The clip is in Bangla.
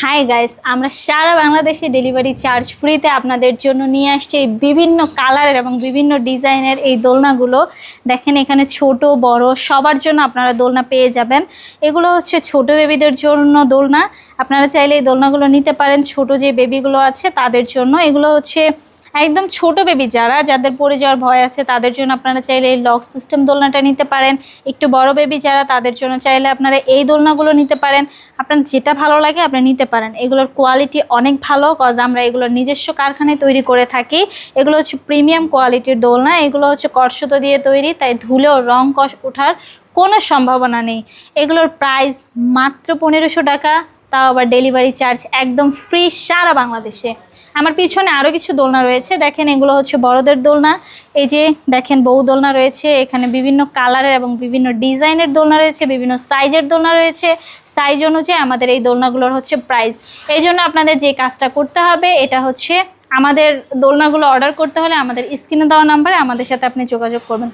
হাই গাইস, আমরা সারা বাংলাদেশে ডেলিভারি চার্জ ফ্রিতে আপনাদের জন্য নিয়ে আসছি এই বিভিন্ন কালারের এবং বিভিন্ন ডিজাইনের এই দোলনাগুলো। দেখেন এখানে ছোট বড় সবার জন্য আপনারা দোলনা পেয়ে যাবেন। এগুলো হচ্ছে ছোট বেবিদের জন্য দোলনা। আপনারা চাইলে এই দোলনাগুলো নিতে পারেন ছোট যে বেবিগুলো আছে তাদের জন্য। এগুলো হচ্ছে একদম ছোট বেবি যাদের পড়ে যাওয়ার ভয় আছে তাদের জন্য আপনারা চাইলে এই লক সিস্টেম দোলনাটা নিতে পারেন। একটু বড় বেবি যারা তাদের জন্য চাইলে আপনারা এই দোলনাগুলো নিতে পারেন। আপনার যেটা ভালো লাগে আপনি নিতে পারেন। এগুলোর কোয়ালিটি অনেক ভালো, কজ আমরা এগুলোর নিজস্ব কারখানায় তৈরি করে থাকি। এগুলো হচ্ছে প্রিমিয়াম কোয়ালিটির দোলনা। এগুলো হচ্ছে কটসুতো দিয়ে তৈরি, তাই ধুলেও রং কষ ওঠার কোনো সম্ভাবনা নেই। এগুলোর প্রাইস মাত্র 1500 টাকা, তাও আবার ডেলিভারি চার্জ একদম ফ্রি সারা বাংলাদেশে। আমার পিছনে আরও কিছু দোলনা রয়েছে, দেখেন এগুলো হচ্ছে বড়দের দোলনা। এই যে দেখেন বউ দোলনা রয়েছে, এখানে বিভিন্ন কালারের এবং বিভিন্ন ডিজাইনের দোলনা রয়েছে, বিভিন্ন সাইজের দোলনা রয়েছে। সাইজ অনুযায়ী আমাদের এই দোলনাগুলোর হচ্ছে প্রাইস। এই জন্য আপনাদের যে কাজটা করতে হবে এটা হচ্ছে আমাদের দোলনাগুলো অর্ডার করতে হলে আমাদের স্ক্রিনে দেওয়া নাম্বারে আমাদের সাথে আপনি যোগাযোগ করবেন।